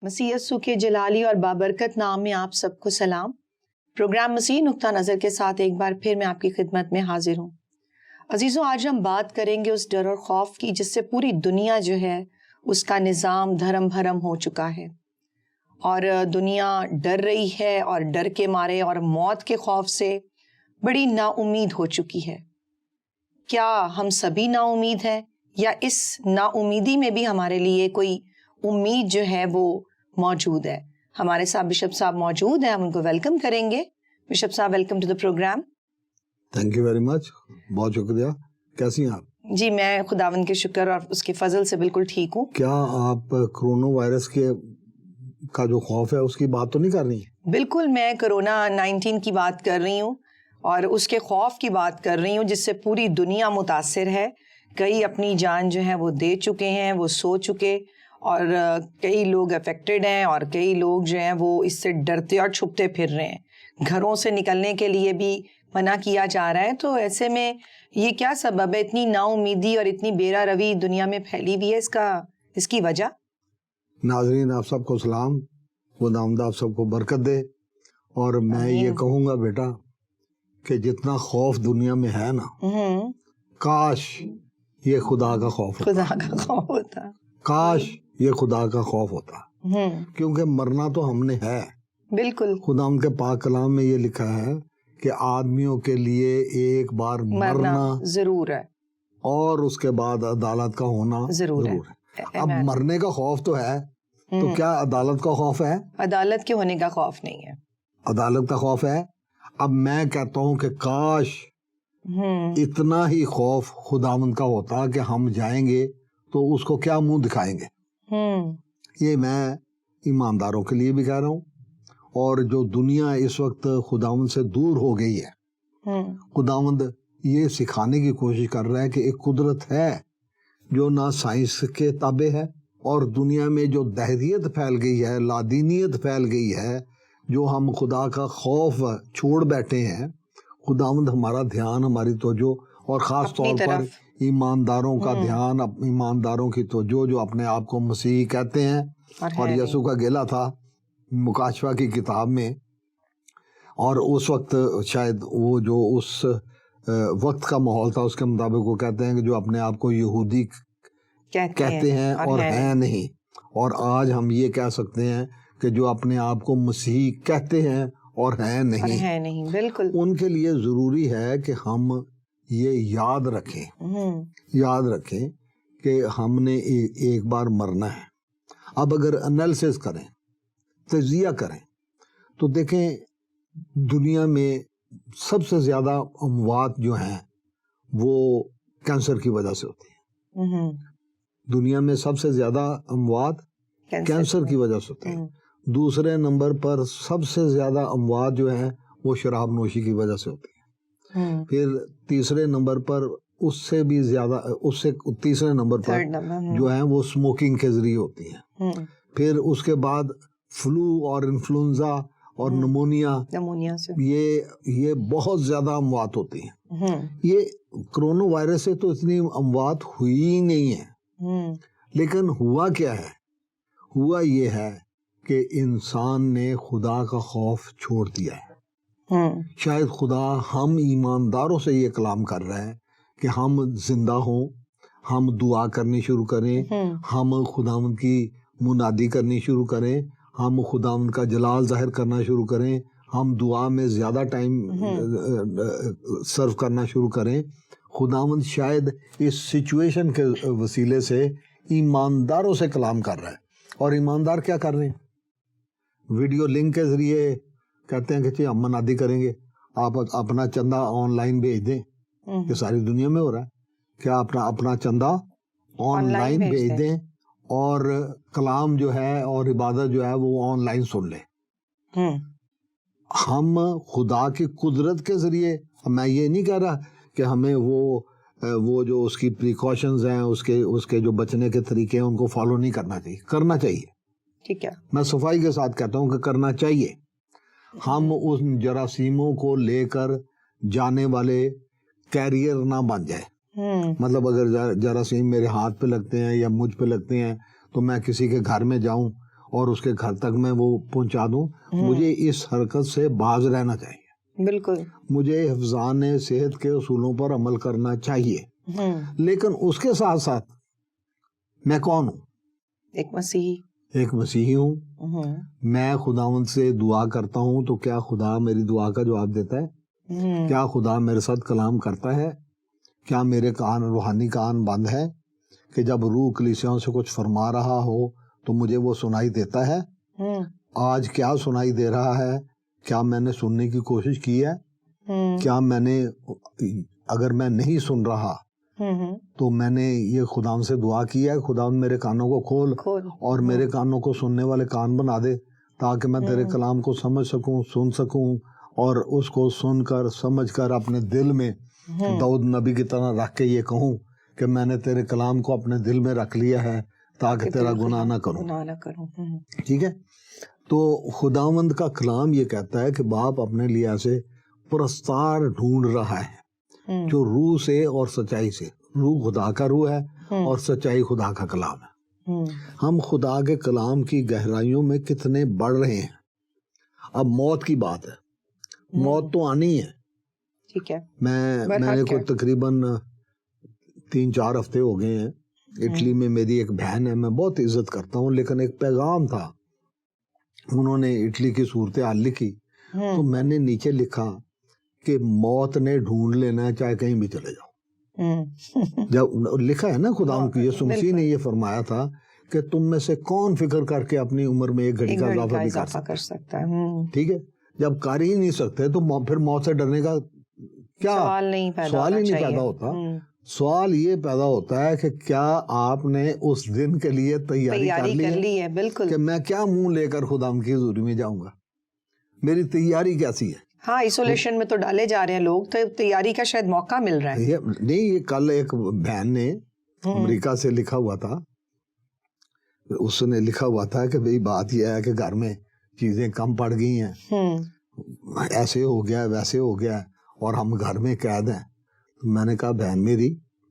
مسیح یسوع کے جلالی اور بابرکت نام میں آپ سب کو سلام۔ پروگرام مسیح نقطہ نظر کے ساتھ ایک بار پھر میں آپ کی خدمت میں حاضر ہوں۔ عزیزوں، آج ہم بات کریں گے اس ڈر اور خوف کی جس سے پوری دنیا جو ہے اس کا نظام دھرم بھرم ہو چکا ہے، اور دنیا ڈر رہی ہے اور ڈر کے مارے اور موت کے خوف سے بڑی نا امید ہو چکی ہے۔ کیا ہم سبھی نا امید ہیں، یا اس نا امیدی میں بھی ہمارے لیے کوئی امید جو ہے وہ موجود ہے؟ ہمارے ساتھ بشپ صاحب موجود ہیں، ہم ان کو ویلکم کریں گے۔ بشپ صاحب، welcome to the programme. Thank you very much, بہت شکریہ۔ کیسی ہیں آپ؟ جی، میں خداوند کے شکر اور اس کے فضل سے بالکل ٹھیک ہوں۔ کیا آپ کرونا وائرس کا جو خوف ہے اس کی بات تو نہیں کر رہی ہیں؟ بالکل، میں کرونا 19 کی بات کر رہی ہوں اور اس کے خوف کی بات کر رہی ہوں جس سے پوری دنیا متاثر ہے۔ کئی اپنی جان جو ہے وہ دے چکے ہیں، وہ سو چکے، اور کئی لوگ افیکٹڈ ہیں، اور کئی لوگ جو ہیں وہ اس سے ڈرتے اور چھپتے پھر رہے ہیں۔ گھروں سے نکلنے کے لیے بھی منع کیا جا رہا ہے۔ تو ایسے میں یہ کیا سبب ہے؟ اتنی نا امیدی اور اتنی بیرا روی دنیا میں پھیلی ہوئی ہے، اس کی وجہ؟ ناظرین، آپ سب کو سلام، خداوند آپ سب کو برکت دے۔ اور میں یہ کہوں گا بیٹا کہ جتنا خوف دنیا میں ہے نا، کاش یہ خدا کا خوف ہوتا، خدا کا خوف ہوتا، کاش یہ خدا کا خوف ہوتا، کیونکہ مرنا تو ہم نے ہے۔ بالکل، خداوند کے پاک کلام میں یہ لکھا ہے کہ آدمیوں کے لیے ایک بار مرنا ضرور ہے، اور اس کے بعد عدالت کا ہونا ضرور ہے۔ اب مرنے کا خوف تو ہے، تو کیا عدالت کا خوف ہے؟ عدالت کے ہونے کا خوف نہیں ہے، عدالت کا خوف ہے۔ اب میں کہتا ہوں کہ کاش اتنا ہی خوف خداوند کا ہوتا کہ ہم جائیں گے تو اس کو کیا منہ دکھائیں گے۔ یہ میں ایمانداروں کے لیے بھی کہہ رہا ہوں، اور جو دنیا اس وقت خداوند سے دور ہو گئی ہے، خداوند یہ سکھانے کی کوشش کر رہا ہے کہ ایک قدرت ہے جو نہ سائنس کے تابع ہے، اور دنیا میں جو دہریت پھیل گئی ہے، لادینیت پھیل گئی ہے، جو ہم خدا کا خوف چھوڑ بیٹھے ہیں، خداوند ہمارا دھیان، ہماری توجہ، اور خاص طور پر ایمانداروں کا دھیان، ایمانداروں کی توجہ جو اپنے آپ کو مسیحی کہتے ہیں، اور یسوع کا گلہ تھا مکاشفہ کی کتاب میں، اور اس وقت شاید وہ جو اس وقت کا ماحول تھا اس کے مطابق وہ کہتے ہیں کہ جو اپنے آپ کو یہودی کہتے ہیں اور ہیں نہیں، اور آج ہم یہ کہہ سکتے ہیں کہ جو اپنے آپ کو مسیحی کہتے ہیں اور ہیں نہیں۔ بالکل، ان کے لیے ضروری ہے کہ ہم یہ یاد رکھیں کہ ہم نے ایک بار مرنا ہے۔ اب اگر انالیسس کریں، تجزیہ کریں، تو دیکھیں دنیا میں سب سے زیادہ اموات جو ہیں وہ کینسر کی وجہ سے ہوتی ہیں۔ دنیا میں سب سے زیادہ اموات کینسر کی وجہ سے ہوتی ہیں۔ دوسرے نمبر پر سب سے زیادہ اموات جو ہیں وہ شراب نوشی کی وجہ سے ہوتی ہیں۔ پھر تیسرے نمبر پر تیسرے نمبر پر جو ہیں وہ اسموکنگ کے ذریعے ہوتی ہیں۔ پھر اس کے بعد فلو اور انفلوئنزا اور نمونیا سے یہ بہت زیادہ اموات ہوتی ہیں۔ یہ کرونا وائرس سے تو اتنی اموات ہوئی ہی نہیں ہے، لیکن ہوا کیا ہے؟ ہوا یہ ہے کہ انسان نے خدا کا خوف چھوڑ دیا ہے۔ شاید خدا ہم ایمانداروں سے یہ کلام کر رہا ہے کہ ہم زندہ ہوں، ہم دعا کرنی شروع کریں، ہم خداوند کی منادی کرنی شروع کریں، ہم خداوند کا جلال ظاہر کرنا شروع کریں، ہم دعا میں زیادہ ٹائم سرو کرنا شروع کریں۔ خداوند شاید اس سچویشن کے وسیلے سے ایمانداروں سے کلام کر رہا ہے، اور ایماندار کیا کر رہے ہیں؟ ویڈیو لنک کے ذریعے کہتے ہیں کہ ہم منادی کریں گے، آپ اپنا چندہ آن لائن بھیج دیں۔ یہ ساری دنیا میں ہو رہا ہے کہ اپنا چندہ آن لائن بھیج دیں، اور کلام جو ہے اور عبادت جو ہے وہ آن لائن سن لیں۔ ہم خدا کی قدرت کے ذریعے، میں یہ نہیں کہہ رہا کہ ہمیں وہ جو اس کی پریکاشنز ہیں، اس کے جو بچنے کے طریقے ہیں، ان کو فالو نہیں کرنا چاہیے۔ ٹھیک ہے، میں صفائی کے ساتھ کہتا ہوں کہ کرنا چاہیے۔ ہم ان جراثیموں کو لے کر جانے والے کیریئر نہ بن جائے۔ مطلب اگر جراثیم میرے ہاتھ پہ لگتے ہیں یا مجھ پہ لگتے ہیں تو میں کسی کے گھر میں جاؤں اور اس کے گھر تک میں وہ پہنچا دوں. مجھے اس حرکت سے باز رہنا چاہیے. بالکل. مجھے حفظان صحت کے اصولوں پر عمل کرنا چاہیے. لیکن اس کے ساتھ ساتھ میں کون ہوں؟ ایک مسیحی ہوں. میں خداوند سے دعا کرتا ہوں تو کیا خدا میری دعا کا جواب دیتا ہے؟ کیا خدا میرے ساتھ کلام کرتا ہے؟ کیا میرے کان روحانی کان بند ہے کہ جب روح کلیسیوں سے کچھ فرما رہا ہو تو مجھے وہ سنائی دیتا ہے؟ آج کیا سنائی دے رہا ہے؟ کیا میں نے سننے کی کوشش کی ہے؟ کیا میں نے، اگر میں نہیں سن رہا تو میں نے یہ خداوند سے دعا کی ہے خداوند میرے کانوں کو کھول اور میرے کانوں کو سننے والے کان بنا دے تاکہ میں تیرے کلام کو سمجھ سکوں، سن سکوں، اور اس کو سن کر سمجھ کر اپنے دل میں داؤد نبی کی طرح رکھ کے یہ کہوں کہ میں نے تیرے کلام کو اپنے دل میں رکھ لیا ہے تاکہ تیرا گناہ نہ کروں. ٹھیک ہے. تو خداوند کا کلام یہ کہتا ہے کہ باپ اپنے لیے ایسے پرستار ڈھونڈ رہا ہے جو روح سے اور سچائی سے، روح خدا کا روح ہے اور سچائی خدا کا کلام ہے. ہم خدا کے کلام کی گہرائیوں میں کتنے بڑھ رہے ہیں. اب موت کی بات ہے، موت تو آنی ہے. ٹھیک ہے. میں نے کوئی تقریباً 3-4 ہفتے ہو گئے ہیں اٹلی میں. میری ایک بہن ہے، میں بہت عزت کرتا ہوں، لیکن ایک پیغام تھا، انہوں نے اٹلی کی صورتحال لکھی تو میں نے نیچے لکھا کہ موت نے ڈھونڈ لینا ہے چاہے کہیں بھی چلے جاؤ. جب لکھا ہے نا خدا یسوع مسیح نے یہ فرمایا تھا کہ تم میں سے کون فکر کر کے اپنی عمر میں 1 گھڑی کا اضافہ نہیں کر سکتا ہے. ٹھیک ہے. جب کر ہی نہیں سکتے تو پھر موت سے ڈرنے کا کیا سوال ہی نہیں پیدا ہوتا. سوال یہ پیدا ہوتا ہے کہ کیا آپ نے اس دن کے لیے تیاری کر لی ہے؟ بالکل. کہ میں کیا منہ لے کر خدا کی حضوری میں جاؤں گا؟ میری تیاری کیسی ہے؟ ہاں، ایسولیشن میں تو ڈالے جا رہے ہیں لوگ، تو تیاری کا شاید موقع مل رہا ہے. نہیں، یہ کل ایک بہن نے امریکہ سے لکھا ہوا تھا، اس نے لکھا ہوا تھا کہ بھئی بات یہ ہے کہ گھر میں چیزیں کم پڑ گئی ہیں، ایسے ہو گیا ویسے ہو گیا اور ہم گھر میں قید ہیں. میں نے کہا بہن میری،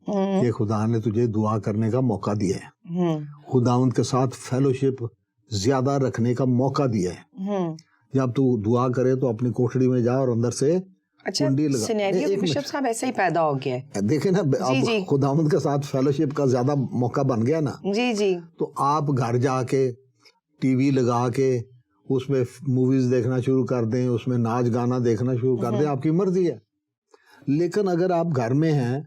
کہ خدا نے تجھے دعا کرنے کا موقع دیا ہے، خداوند کے ساتھ فیلوشپ زیادہ رکھنے کا موقع دیا ہے. جب تو دعا کرے تو اپنی کوٹھڑی میں جا اور اندر سے کنڈی لگا. سینیریو بشپ صاحب ایسے ہی پیدا ہو گیا ہے. دیکھیں نا، اب خداوند کے ساتھ فیلوشپ کا زیادہ موقع بن گیا نا. جی. تو آپ گھر جا کے ٹی وی لگا کے اس میں موویز دیکھنا شروع کر دیں، اس میں ناچ گانا دیکھنا شروع کر دیں، آپ کی مرضی ہے. لیکن اگر آپ گھر میں ہیں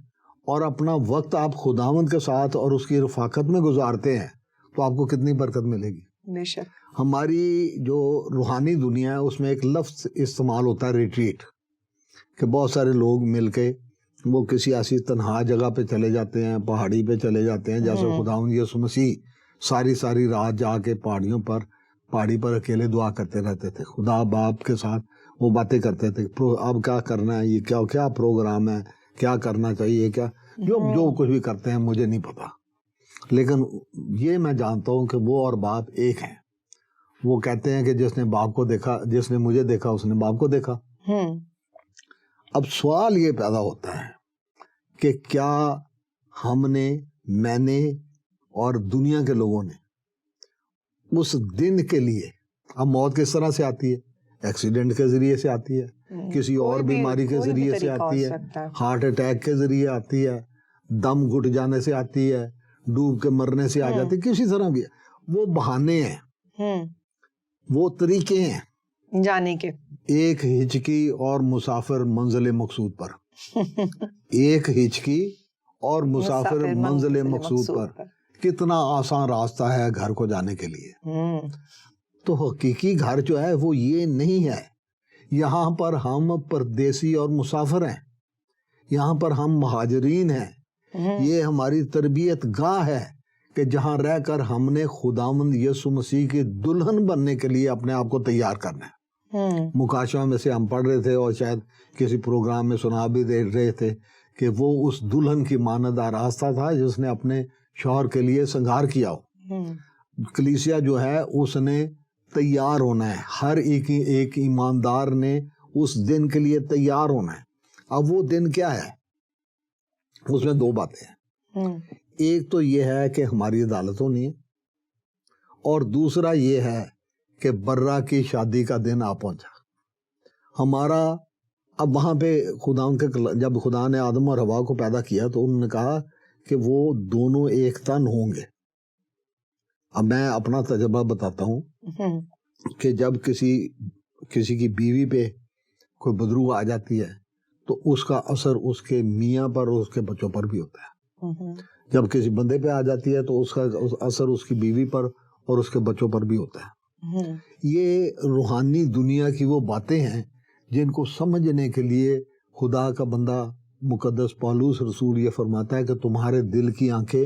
اور اپنا وقت آپ خداوند کے ساتھ اور اس کی رفاقت میں گزارتے ہیں تو آپ کو کتنی برکت ملے گی. بے شک. ہماری جو روحانی دنیا ہے اس میں ایک لفظ استعمال ہوتا ہے ریٹریٹ، کہ بہت سارے لوگ مل کے وہ کسی ایسی تنہا جگہ پہ چلے جاتے ہیں، پہاڑی پہ چلے جاتے ہیں، جیسے خداوند یسوع مسیح ساری رات جا کے پہاڑی پر اکیلے دعا کرتے رہتے تھے، خدا باپ کے ساتھ وہ باتیں کرتے تھے. اب کیا کرنا ہے، یہ کیا پروگرام ہے، کیا کرنا چاہیے، کیا جو کچھ بھی کرتے ہیں مجھے نہیں پتا. لیکن یہ میں جانتا ہوں کہ وہ اور باپ ایک ہیں. وہ کہتے ہیں کہ جس نے باپ کو دیکھا، جس نے مجھے دیکھا اس نے باپ کو دیکھا. اب سوال یہ پیدا ہوتا ہے کہ کیا ہم نے، میں نے اور دنیا کے لوگوں نے اس دن کے لیے، اب موت کس طرح سے آتی ہے؟ ایکسیڈنٹ کے ذریعے سے آتی ہے، کسی اور بیماری کے ذریعے سے آتی ہے، ہارٹ اٹیک کے ذریعے آتی ہے، دم گھٹ جانے سے آتی ہے، ڈوب کے مرنے سے آ جاتی ہے، کسی طرح بھی. وہ بہانے ہیں، وہ طریقے ہیں جانے کے. ایک ہچکی اور مسافر منزل مقصود پر. ایک ہچکی اور مسافر منزل مقصود پر. کتنا آسان راستہ ہے گھر کو جانے کے لیے. تو حقیقی گھر جو ہے وہ یہ نہیں ہے. یہاں پر ہم پردیسی اور مسافر ہیں، یہاں پر ہم مہاجرین ہیں. یہ ہماری تربیت گاہ ہے کہ جہاں رہ کر ہم نے خداوند یسوع مسیح کی دلہن بننے کے لیے اپنے آپ کو تیار کرنا ہے. مکاشفہ میں سے ہم پڑھ رہے تھے اور شاید کسی پروگرام میں سنا بھی دے رہے تھے کہ وہ اس دلہن کی مانند آراستہ تھا جس نے اپنے شوہر کے لیے سنگار کیا ہو. کلیسیا جو ہے اس نے تیار ہونا ہے، ہر ایک ایماندار نے اس دن کے لیے تیار ہونا ہے. اب وہ دن کیا ہے؟ اس میں 2 باتیں ہیں. ایک تو یہ ہے کہ ہماری عدالت ہونی ہے، اور دوسرا یہ ہے کہ برہ کی شادی کا دن آ پہنچا. ہمارا اب وہاں پہ جب خدا نے آدم اور حوا کو پیدا کیا تو انہوں نے کہا کہ وہ دونوں ایک تن ہوں گے. اب میں اپنا تجربہ بتاتا ہوں کہ جب کسی کی بیوی پہ کوئی بدروح آ جاتی ہے تو اس کا اثر اس کے میاں پر اور اس کے بچوں پر بھی ہوتا ہے. جب کسی بندے پہ آ جاتی ہے تو اس کا اثر اس کی بیوی پر اور اس کے بچوں پر بھی ہوتا ہے. یہ روحانی دنیا کی وہ باتیں ہیں جن کو سمجھنے کے لیے خدا کا بندہ مقدس پولس رسول یہ فرماتا ہے کہ تمہارے دل کی آنکھیں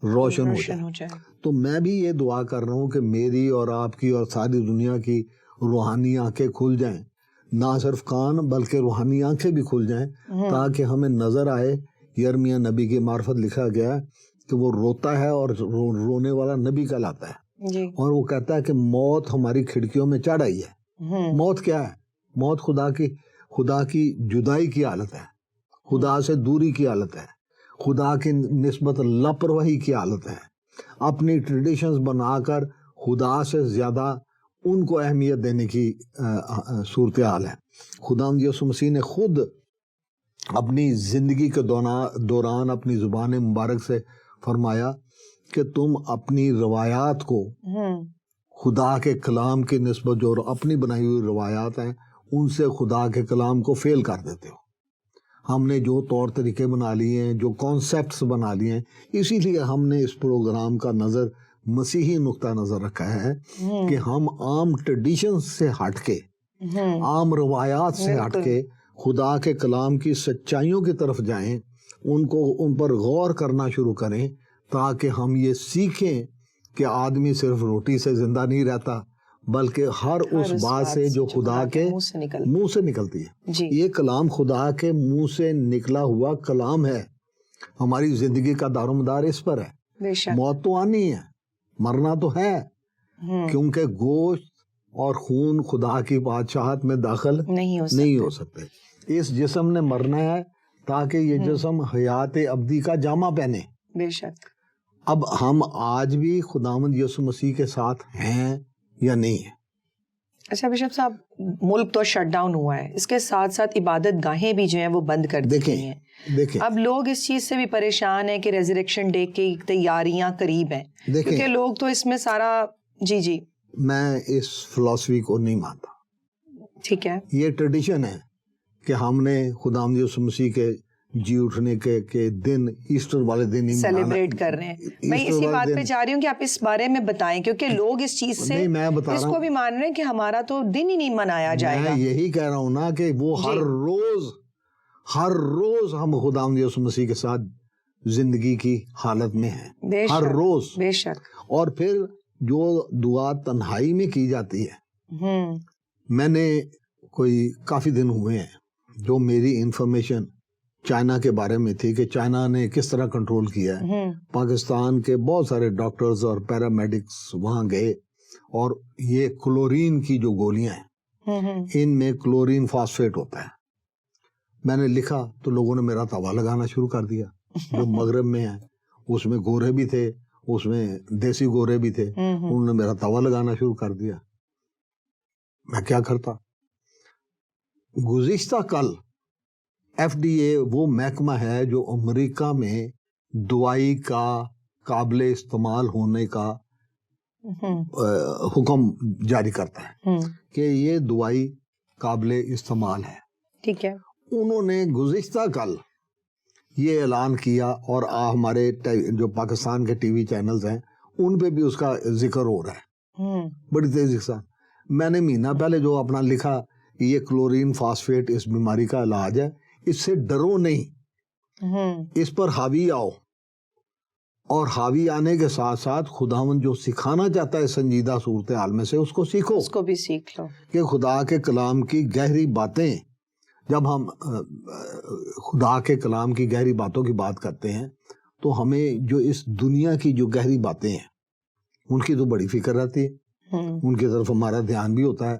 روشن ہو جائیں. تو میں بھی یہ دعا کر رہا ہوں کہ میری اور آپ کی اور ساری دنیا کی روحانی آنکھیں کھل جائیں, نہ صرف کان بلکہ روحانی آنکھیں بھی کھل جائیں, تاکہ ہمیں نظر آئے. یرمیہ نبی کی معرفت لکھا گیا کہ وہ روتا ہے اور رونے والا نبی کہلاتا ہے, اور وہ کہتا ہے کہ موت ہماری کھڑکیوں میں چڑھ آئی ہے. موت کیا ہے؟ موت خدا کی جدائی کی حالت ہے, خدا سے دوری کی حالت ہے, خدا کی نسبت لاپرواہی کی حالت ہے. اپنی ٹریڈیشنز بنا کر خدا سے زیادہ ان کو اہمیت دینے کی صورتحال ہے. خداوند یسوع مسیح نے خود اپنی زندگی کے دوران اپنی زبان مبارک سے فرمایا کہ تم اپنی روایات کو خدا کے کلام کی نسبت جو اپنی بنائی ہوئی روایات ہیں ان سے خدا کے کلام کو فیل کر دیتے ہو. ہم نے جو طور طریقے بنا لیے ہیں, جو کانسیپٹس بنا لیے ہیں, اسی لیے ہم نے اس پروگرام کا نظر مسیحی نقطہ نظر رکھا ہے کہ ہم عام ٹریڈیشن سے ہٹ کے, عام روایات سے ہٹ کے خدا کے کلام کی سچائیوں کی طرف جائیں, ان پر غور کرنا شروع کریں, تاکہ ہم یہ سیکھیں کہ آدمی صرف روٹی سے زندہ نہیں رہتا بلکہ ہر اس بات سے جو خدا کے منہ سے نکلتی ہے. یہ کلام خدا کے منہ سے نکلا ہوا کلام ہے. ہماری زندگی کا دار و مدار اس پر ہے. موت تو آنی ہے, مرنا تو ہے, کیونکہ گوشت اور خون خدا کی بادشاہت میں داخل نہیں ہو سکتے. اس جسم نے مرنا ہے تاکہ یہ جسم حیات ابدی کا جامہ پہنے. بے شک. اب ہم آج بھی خداوند یسوع مسیح کے ساتھ ہیں یا نہیں ہے؟ اچھا بشپ صاحب, ملک تو شٹ ڈاؤن ہوا ہے, اس کے ساتھ ساتھ عبادت گاہیں بھی جو ہیں وہ بند کر دی گئی ہیں. اب لوگ اس چیز سے بھی پریشان ہیں کہ ریزریکشن ڈے کی تیاریاں قریب ہیں, کیونکہ لوگ تو اس میں سارا جی میں اس فلسفی کو نہیں مانتا. ٹھیک ہے, یہ ٹریڈیشن ہے کہ ہم نے خداوند یسوع مسیح کے جی اٹھنے کے دن ایسٹر والے دن ہی سیلیبریٹ کر رہے ہیں. میں اسی بات پہ چاہ رہی ہوں کہ آپ اس بارے میں بتائیں, کیونکہ لوگ اس چیز سے اس کو بھی مان رہے ہیں کہ ہمارا تو دن ہی نہیں منایا جائے گا. میں یہی کہہ رہا ہوں نا کہ وہ ہر روز ہم خداوند یسوع مسیح کے ساتھ زندگی کی حالت میں ہیں, ہر روز. بے شک. اور پھر جو دعا تنہائی میں کی جاتی ہے, میں نے کوئی کافی دن ہوئے ہیں جو میری انفارمیشن چائنا کے بارے میں تھی کہ چائنا نے کس طرح کنٹرول کیا ہے. پاکستان کے بہت سارے ڈاکٹرز اور پیرامیڈکس وہاں گئے, اور یہ کلورین کی جو گولیاں ہیں ان میں کلورین فاسفیٹ ہوتا ہے. میں نے لکھا تو لوگوں نے میرا توا لگانا شروع کر دیا. جو مغرب میں ہیں اس میں گورے بھی تھے, اس میں دیسی گورے بھی تھے, انہوں نے میرا توا لگانا شروع کر دیا. میں کیا کرتا. گزشتہ کل FDA وہ محکمہ ہے جو امریکہ میں دوائی کا قابل استعمال ہونے کا حکم جاری کرتا ہے کہ یہ دوائی قابل استعمال ہے. ٹھیک ہے. انہوں نے گزشتہ کل یہ اعلان کیا, اور ہمارے جو پاکستان کے ٹی وی چینلز ہیں ان پہ بھی اس کا ذکر ہو رہا ہے بڑی تیزی سے. میں نے مہینہ پہلے جو اپنا لکھا, یہ کلورین فاسفیٹ اس بیماری کا علاج ہے, اس سے ڈرو نہیں, اس پر حاوی آؤ, اور حاوی آنے کے ساتھ ساتھ خداوند جو سکھانا چاہتا ہے سنجیدہ صورتحال میں سے اس کو سیکھو, اس کو بھی سیکھ لو. کہ خدا کے کلام کی گہری باتیں, جب ہم خدا کے کلام کی گہری باتوں کی بات کرتے ہیں تو ہمیں جو اس دنیا کی جو گہری باتیں ہیں ان کی تو بڑی فکر رہتی ہے, ان کی طرف ہمارا دھیان بھی ہوتا ہے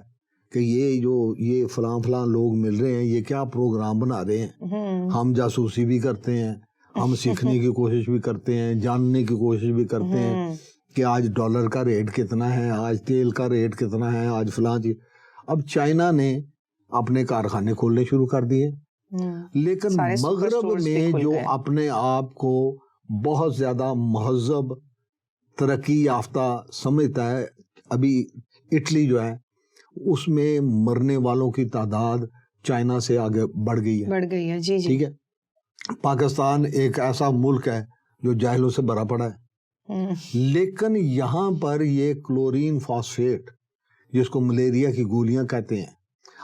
کہ یہ فلاں لوگ مل رہے ہیں, یہ کیا پروگرام بنا رہے ہیں. ہم جاسوسی بھی کرتے ہیں, ہم سیکھنے کی کوشش بھی کرتے ہیں, جاننے کی کوشش بھی کرتے ہیں کہ آج ڈالر کا ریٹ کتنا ہے, آج تیل کا ریٹ کتنا ہے, آج فلاں چیز. اب چائنا نے اپنے کارخانے کھولنے شروع کر دیے, لیکن مغرب میں جو اپنے آپ کو بہت زیادہ مہذب ترقی یافتہ سمجھتا ہے, ابھی اٹلی جو ہے اس میں مرنے والوں کی تعداد چائنا سے آگے بڑھ گئی ہے. جی جی. ٹھیک ہے, پاکستان ایک ایسا ملک ہے جو جاہلوں سے بھرا پڑا ہے, لیکن یہاں پر یہ کلورین فاسفیٹ جس کو ملیریا کی گولیاں کہتے ہیں,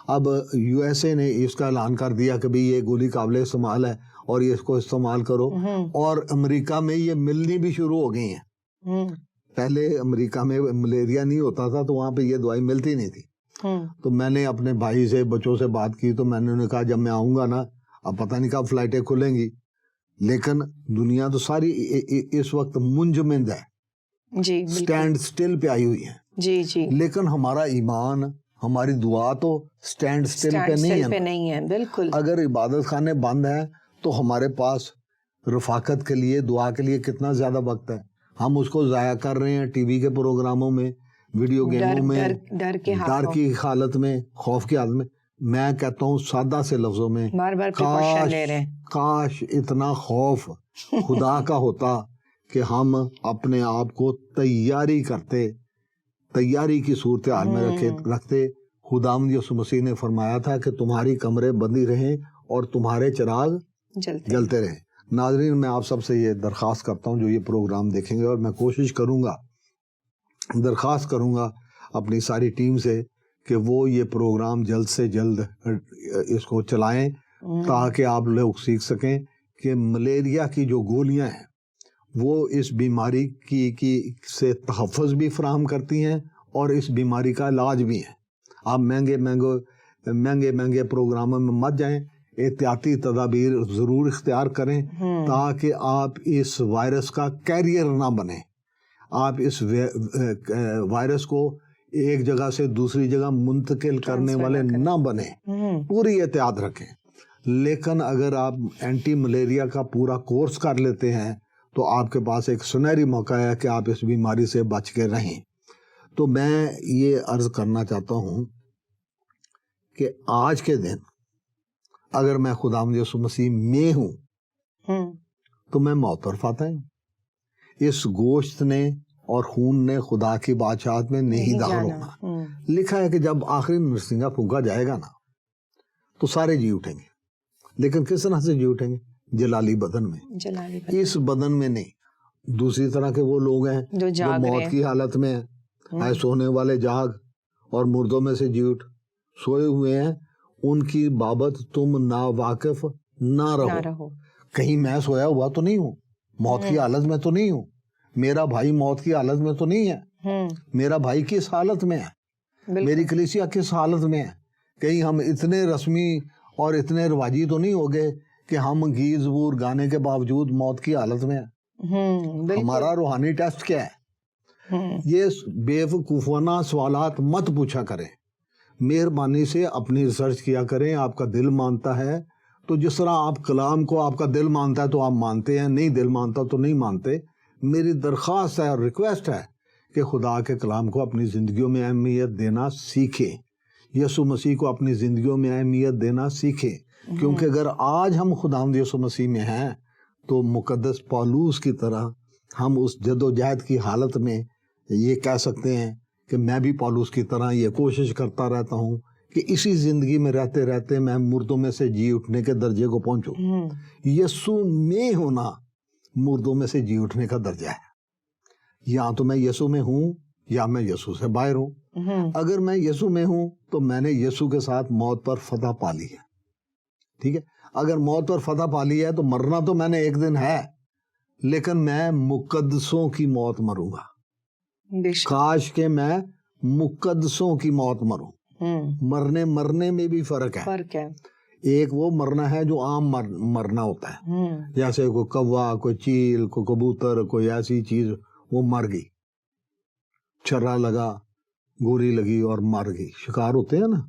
اب یو ایس اے نے اس کا اعلان کر دیا کہ بھئی یہ گولی قابل استعمال ہے اور یہ اس کو استعمال کرو, اور امریکہ میں یہ ملنی بھی شروع ہو گئی ہیں. پہلے امریکہ میں ملیریا نہیں ہوتا تھا تو وہاں پہ یہ دوائی ملتی نہیں تھی. تو میں نے اپنے بھائی سے بچوں سے بات کی تو میں نے انہیں کہا جب میں آؤں گا نا, اب پتہ نہیں کب فلائٹیں کھلیں گی, لیکن دنیا تو ساری اس وقت منجمد ہے, جی سٹینڈ سٹل پہ آئی ہوئی ہے. جی جی. لیکن ہمارا ایمان, ہماری دعا تو سٹینڈ سٹل پہ نہیں ہے. بالکل. اگر عبادت خانے بند ہیں تو ہمارے پاس رفاقت کے لیے, دعا کے لیے کتنا زیادہ وقت ہے. ہم اس کو ضائع کر رہے ہیں ٹی وی کے پروگراموں میں, ویڈیو گیموں میں, ڈر کی حالت میں, خوف کی حالت میں. میں کہتا ہوں سادہ سے لفظوں میں, کاش اتنا خوف خدا کا ہوتا کہ ہم اپنے آپ کو تیاری کرتے, تیاری کی صورتحال میں رکھتے. خداوند یسوع مسیح نے فرمایا تھا کہ تمہاری کمریں بندی رہیں اور تمہارے چراغ جلتے رہیں. ناظرین, میں آپ سب سے یہ درخواست کرتا ہوں جو یہ پروگرام دیکھیں گے, اور میں کوشش کروں گا, درخواست کروں گا اپنی ساری ٹیم سے کہ وہ یہ پروگرام جلد سے جلد اس کو چلائیں تاکہ آپ لوگ سیکھ سکیں کہ ملیریا کی جو گولیاں ہیں وہ اس بیماری کی سے تحفظ بھی فراہم کرتی ہیں اور اس بیماری کا علاج بھی ہے. آپ مہنگے پروگراموں میں مت جائیں, احتیاطی تدابیر ضرور اختیار کریں تاکہ آپ اس وائرس کا کیریئر نہ بنیں, آپ اس وائرس کو ایک جگہ سے دوسری جگہ منتقل کرنے والے نہ بنیں. پوری احتیاط رکھیں. لیکن اگر آپ اینٹی ملیریا کا پورا کورس کر لیتے ہیں تو آپ کے پاس ایک سنہری موقع ہے کہ آپ اس بیماری سے بچ کے رہیں. تو میں یہ عرض کرنا چاہتا ہوں کہ آج کے دن اگر میں خداوند یسوع مسیح میں ہوں تو میں موت پر فاتح ہوں. اس گوشت نے اور خون نے خدا کی بادشاہت میں نہیں داخل ہونا. لکھا ہے کہ جب آخری نرسنگا پھونکا جائے گا نا تو سارے جی اٹھیں گے, لیکن کس طرح سے جی اٹھیں گے؟ جلالی بدن میں. اس بدن میں نہیں. دوسری طرح کے وہ لوگ ہیں جو موت کی حالت میں ہیں, اے سونے والے جاگ اور مردوں میں سے جی اٹھ, سوئے ہوئے ہیں ان کی بابت تم نا واقف نہ رہو. کہیں میں سویا ہوا تو نہیں ہوں, موت کی حالت میں تو نہیں ہوں, میرا بھائی موت کی حالت میں تو نہیں ہے. میرا بھائی کس حالت میں ہے, میری کلیسیا کس حالت میں ہے. کہیں ہم اتنے رسمی اور اتنے رواجی تو نہیں ہو گئے کہ ہم گیت زبور گانے کے باوجود موت کی حالت میں ہیں. ہمارا روحانی ٹیسٹ کیا ہے؟ یہ بے وقوفانہ سوالات مت پوچھا کریں. مہربانی سے اپنی ریسرچ کیا کریں. آپ کا دل مانتا ہے تو جس طرح آپ کلام کو آپ کا دل مانتا ہے تو آپ مانتے ہیں, نہیں دل مانتا تو نہیں مانتے. میری درخواست ہے اور ریکویسٹ ہے کہ خدا کے کلام کو اپنی زندگیوں میں اہمیت دینا سیکھیں. یسوع مسیح کو اپنی زندگیوں میں اہمیت دینا سیکھیں, کیونکہ اگر آج ہم خداوند یسوع مسیح میں ہیں تو مقدس پولوس کی طرح ہم اس جد و جہد کی حالت میں یہ کہہ سکتے ہیں کہ میں بھی پولوس کی طرح یہ کوشش کرتا رہتا ہوں کہ اسی زندگی میں رہتے رہتے میں مردوں میں سے جی اٹھنے کے درجے کو پہنچوں. یسوع میں ہونا مردوں میں سے جی اٹھنے کا درجہ ہے. یا تو میں یسوع میں ہوں یا میں یسوع سے باہر ہوں. اگر میں یسوع میں ہوں تو میں نے یسوع کے ساتھ موت پر فتح پا لی ہے. ٹھیک ہے, اگر موت پر فتح پا لی ہے تو مرنا تو میں نے ایک دن ہے, لیکن میں مقدسوں کی موت مروں گا. کاش کہ میں مقدسوں کی موت مروں. مرنے میں بھی فرق ہے. ایک وہ مرنا ہے جو عام مرنا ہوتا ہے, جیسے کوئی کوا, کوئی چیل, کوئی کبوتر, کوئی ایسی چیز وہ مر گئی, چھرا لگا, گولی لگی اور مر گئی, شکار ہوتے ہیں نا,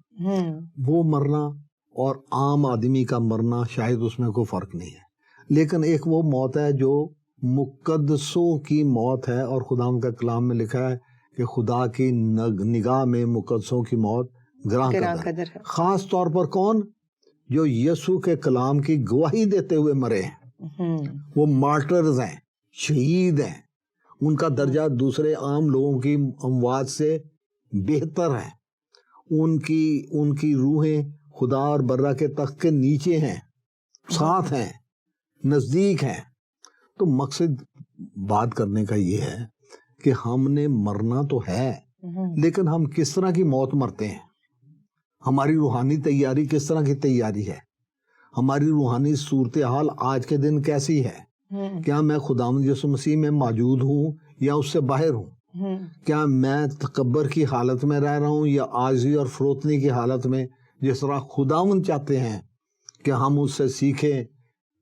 وہ مرنا اور عام آدمی کا مرنا شاید اس میں کوئی فرق نہیں ہے. لیکن ایک وہ موت ہے جو مقدسوں کی موت ہے، اور خدا کا کلام میں لکھا ہے کہ خدا کی نگاہ میں مقدسوں کی موت گراں قدر ہے۔ خاص طور پر کون؟ جو یسوع کے کلام کی گواہی دیتے ہوئے مرے ہیں، وہ مارٹرز ہیں، شہید ہیں، ان کا درجہ دوسرے عام لوگوں کی اموات سے بہتر ہے، ان کی روحیں خدا اور برہ کے تخت کے نیچے ہیں، ساتھ ہیں، نزدیک ہیں۔ تو مقصد بات کرنے کا یہ ہے کہ ہم نے مرنا تو ہے، لیکن ہم کس طرح کی موت مرتے ہیں؟ ہماری روحانی تیاری کس طرح کی تیاری ہے؟ ہماری روحانی صورتحال آج کے دن کیسی ہے؟ کیا میں خداوند یسوع مسیح میں موجود ہوں یا اس سے باہر ہوں؟ کیا میں تکبر کی حالت میں رہ رہا ہوں یا عاجزی اور فروتنی کی حالت میں، جس طرح خداوند چاہتے ہیں کہ ہم اس سے سیکھیں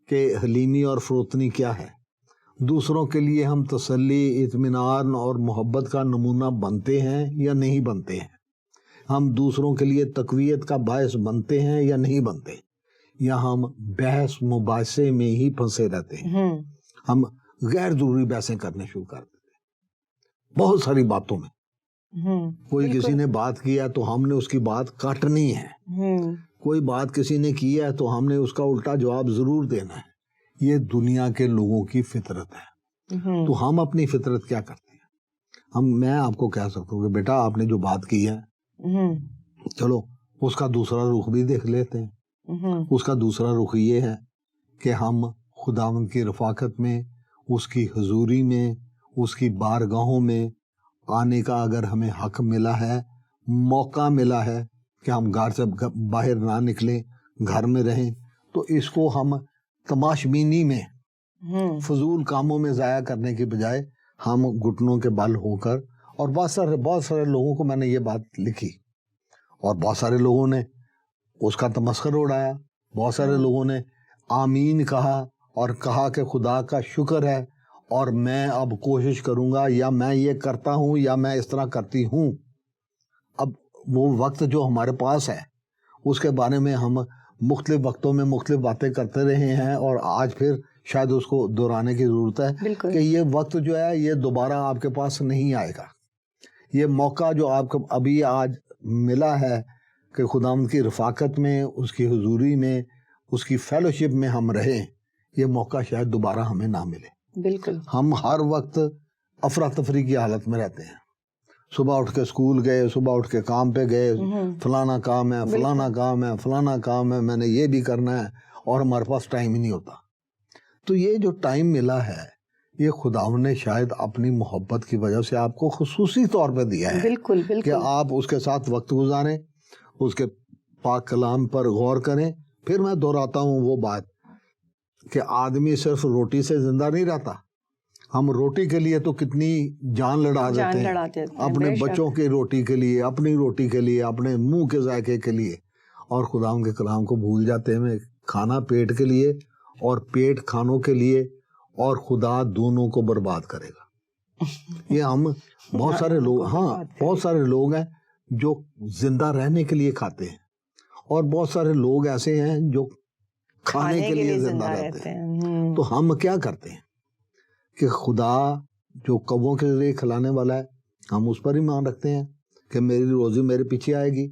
کہ حلیمی اور فروتنی کیا ہے؟ دوسروں کے لیے ہم تسلی، اطمینان اور محبت کا نمونہ بنتے ہیں یا نہیں بنتے ہیں؟ ہم دوسروں کے لیے تقویت کا باعث بنتے ہیں یا نہیں بنتے؟ یا ہم بحث مباحثے میں ہی پھنسے رہتے ہیں؟ ہم غیر ضروری بحثیں کرنے شروع کر دیتے ہیں بہت ساری باتوں میں۔ کوئی کسی نے بات کیا تو ہم نے اس کی بات کاٹنی ہے، کوئی بات کسی نے کی ہے تو ہم نے اس کا الٹا جواب ضرور دینا ہے۔ یہ دنیا کے لوگوں کی فطرت ہے۔ تو ہم اپنی فطرت کیا کرتے ہیں؟ میں آپ کو کہہ سکتا ہوں کہ بیٹا آپ نے جو بات کی ہے، چلو اس کا دوسرا رخ بھی دیکھ لیتے ہیں۔ اس کا دوسرا رخ یہ ہے کہ ہم خداوند کی رفاقت میں، اس کی حضوری میں، اس کی بارگاہوں میں آنے کا اگر ہمیں حق ملا ہے، موقع ملا ہے کہ ہم گھر سے باہر نہ نکلیں، گھر میں رہیں، تو اس کو ہم تماش بینی میں، فضول کاموں میں ضائع کرنے کی بجائے ہم گھٹنوں کے بل ہو کر، اور بہت سارے لوگوں کو میں نے یہ بات لکھی، اور بہت سارے لوگوں نے اس کا تمسخر اڑایا، بہت سارے لوگوں نے آمین کہا اور کہا کہ خدا کا شکر ہے، اور میں اب کوشش کروں گا، یا میں یہ کرتا ہوں یا میں اس طرح کرتی ہوں۔ اب وہ وقت جو ہمارے پاس ہے اس کے بارے میں ہم مختلف وقتوں میں مختلف باتیں کرتے رہے ہیں، اور آج پھر شاید اس کو دہرانے کی ضرورت ہے کہ یہ وقت جو ہے یہ دوبارہ آپ کے پاس نہیں آئے گا۔ یہ موقع جو آپ کو ابھی آج ملا ہے کہ خداوند کی رفاقت میں، اس کی حضوری میں، اس کی فیلوشپ میں ہم رہیں، یہ موقع شاید دوبارہ ہمیں نہ ملے۔ بالکل ہم ہر وقت افراتفری کی حالت میں رہتے ہیں، صبح اٹھ کے اسکول گئے، صبح اٹھ کے کام پہ گئے، فلانا کام ہے، فلانا کام ہے، فلانا کام ہے، میں نے یہ بھی کرنا ہے، اور ہمارے پاس ٹائم ہی نہیں ہوتا۔ تو یہ جو ٹائم ملا ہے یہ خداوند نے شاید اپنی محبت کی وجہ سے آپ کو خصوصی طور پہ دیا ہے، بالکل کہ آپ اس کے ساتھ وقت گزاریں، اس کے پاک کلام پر غور کریں۔ پھر میں دہراتا ہوں وہ بات کہ آدمی صرف روٹی سے زندہ نہیں رہتا، ہم روٹی کے لیے تو کتنی جان لڑا دیتے ہیں، اپنے بچوں کی روٹی کے لیے، اپنی روٹی کے لیے، اپنے منہ کے ذائقے کے لیے، اور خداوند کے کلام کو بھول جاتے ہیں۔ کھانا پیٹ کے لیے اور پیٹ کھانوں کے لیے، اور خدا دونوں کو برباد کرے گا۔ یہ ہم بہت سارے لوگ ہیں جو زندہ رہنے کے لیے کھاتے ہیں، اور بہت سارے لوگ ایسے ہیں جو کھانے کے لیے زندہ رہتے ہیں۔ تو ہم کیا کرتے ہیں کہ خدا جو کووں کے ذریعے کھلانے والا ہے، ہم اس پر ایمان رکھتے ہیں کہ میری روزی میرے پیچھے آئے گی،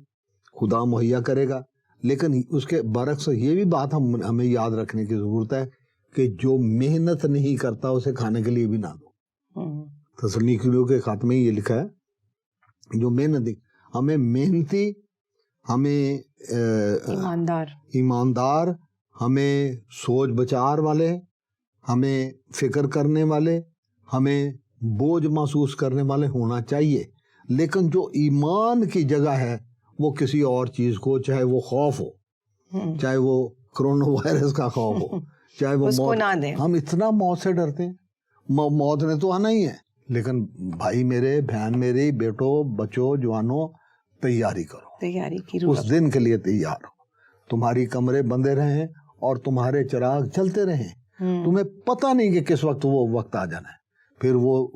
خدا مہیا کرے گا۔ لیکن اس کے برعکس یہ بھی بات ہمیں یاد رکھنے کی ضرورت ہے کہ جو محنت نہیں کرتا اسے کھانے کے لیے بھی نہ دو۔ تسلونیکیوں کے خط میں یہ لکھا ہے، جو محنت، ہمیں محنتی، ہمیں ایماندار، ہمیں سوچ بچار والے، ہمیں فکر کرنے والے، ہمیں بوجھ محسوس کرنے والے ہونا چاہیے۔ لیکن جو ایمان کی جگہ ہے وہ کسی اور چیز کو، چاہے وہ خوف ہو، چاہے وہ کرونا وائرس کا خوف ہو، چاہے وہ موت، ہم اتنا موت سے ڈرتے ہیں، موت نے تو آنا ہی ہے۔ لیکن بھائی میرے، بہن میری، بیٹوں، بچوں، جوانوں، تیاری کرو، تیاری کی اس دن کے لیے تیار ہو۔ تمہاری کمرے بندے رہیں اور تمہارے چراغ چلتے رہیں، تمہیں پتہ نہیں کہ کس وقت وہ وقت آ جانا ہے۔ پھر وہ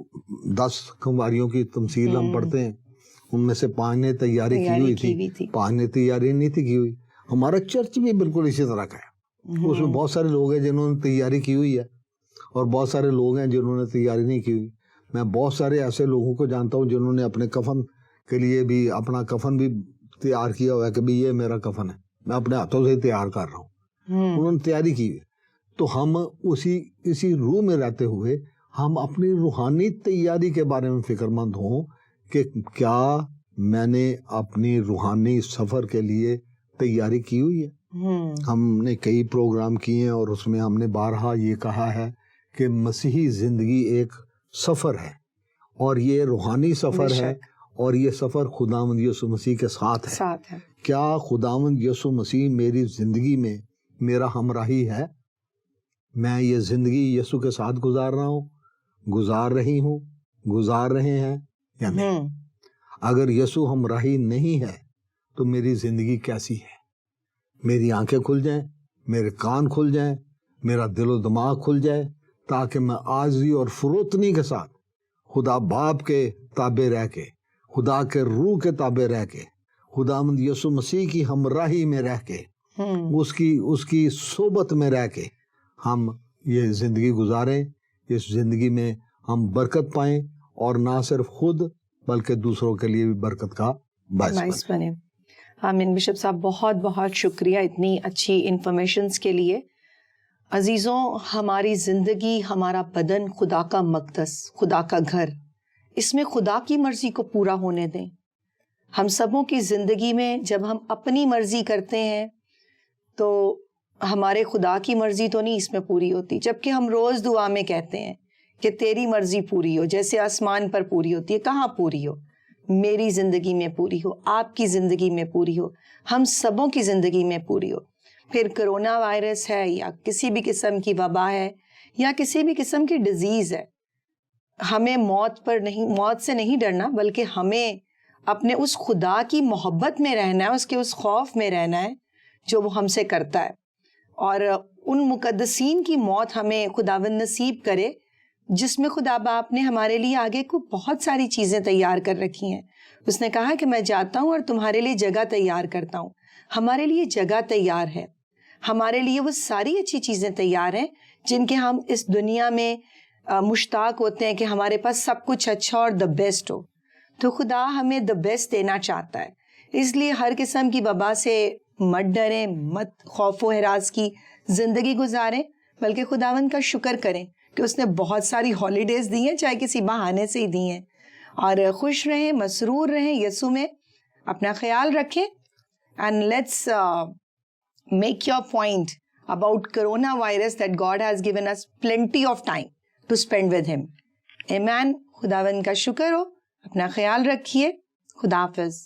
10 کنواریوں کی تمثیل ہم پڑھتے ہیں، ان میں سے 5 نے تیاری کی ہوئی تھی، 5 نے تیاری نہیں تھی کی ہوئی۔ ہمارا چرچ بھی بالکل اسی طرح کا ہے، اس میں بہت سارے لوگ ہیں جنہوں نے تیاری کی ہوئی ہے، اور بہت سارے لوگ ہیں جنہوں نے تیاری نہیں کی ہوئی. میں بہت سارے ایسے لوگوں کو جانتا ہوں جنہوں نے اپنے کفن کے لیے بھی اپنا کفن بھی تیار کیا ہوا ہے کہ بھی یہ میرا کفن ہے, میں اپنے ہاتھوں سے تیار کر رہا ہوں. انہوں نے تیاری کی. تو ہم اسی روح میں رہتے ہوئے ہم اپنی روحانی تیاری کے بارے میں فکر مند ہوں کہ کیا میں نے اپنی روحانی سفر کے لیے تیاری کی ہوئی ہے. ہم نے کئی پروگرام کیے ہیں اور اس میں ہم نے بارہا یہ کہا ہے کہ مسیحی زندگی ایک سفر ہے اور یہ روحانی سفر ہے اور یہ سفر خداوند یسوع مسیح کے ساتھ ہے. کیا خداوند یسوع مسیح میری زندگی میں میرا ہمراہی ہے؟ میں یہ زندگی یسوع کے ساتھ گزار رہا ہوں, گزار رہی ہوں, گزار رہے ہیں یا نہیں؟ اگر یسوع ہمراہی نہیں ہے تو میری زندگی کیسی ہے؟ میری آنکھیں کھل جائیں, میرے کان کھل جائیں, میرا دل و دماغ کھل جائے تاکہ میں عاجزی اور فروتنی کے ساتھ خدا باپ کے تابع رہ کے, خدا کے روح کے تابع رہ کے, خداوند یسوع مسیح کی ہمراہی میں رہ کے, اس کی صحبت میں رہ کے ہم یہ زندگی گزاریں. اس زندگی میں ہم برکت پائیں اور نہ صرف خود بلکہ دوسروں کے لیے بھی برکت کا باعث بنے. آمین. بشپ صاحب بہت بہت شکریہ اتنی اچھی انفارمیشنز کے لیے. عزیزوں, ہماری زندگی, ہمارا بدن خدا کا مقدس, خدا کا گھر, اس میں خدا کی مرضی کو پورا ہونے دیں. ہم سبوں کی زندگی میں جب ہم اپنی مرضی کرتے ہیں تو ہمارے خدا کی مرضی تو نہیں اس میں پوری ہوتی, جبکہ ہم روز دعا میں کہتے ہیں کہ تیری مرضی پوری ہو, جیسے آسمان پر پوری ہوتی ہے. کہاں پوری ہو؟ میری زندگی میں پوری ہو, آپ کی زندگی میں پوری ہو, ہم سبوں کی زندگی میں پوری ہو. پھر کرونا وائرس ہے یا کسی بھی قسم کی وبا ہے یا کسی بھی قسم کی ڈیزیز ہے, ہمیں موت سے نہیں ڈرنا, بلکہ ہمیں اپنے اس خدا کی محبت میں رہنا ہے, اس کے اس خوف میں رہنا ہے جو وہ ہم سے کرتا ہے. اور ان مقدسین کی موت ہمیں خداوند نصیب کرے جس میں خدا باپ نے ہمارے لیے آگے کو بہت ساری چیزیں تیار کر رکھی ہیں. اس نے کہا کہ میں جاتا ہوں اور تمہارے لیے جگہ تیار کرتا ہوں. ہمارے لیے جگہ تیار ہے, ہمارے لیے وہ ساری اچھی چیزیں تیار ہیں جن کے ہم اس دنیا میں مشتاق ہوتے ہیں کہ ہمارے پاس سب کچھ اچھا اور دا بیسٹ ہو. تو خدا ہمیں دا بیسٹ دینا چاہتا ہے. اس لیے ہر قسم کی وبا سے مت ڈریں, مت خوف و ہراس کی زندگی گزاریں, بلکہ خداوند کا شکر کریں کہ اس نے بہت ساری ہالیڈیز دی ہیں, چاہے کسی بہانے سے ہی دی ہیں. اور خوش رہیں, مسرور رہیں یسوع میں. اپنا خیال رکھیں. And let's make your point about coronavirus that God has given us plenty of time to spend with him. Amen. خداوند کا شکر ہو. اپنا خیال رکھیے. خدا حافظ.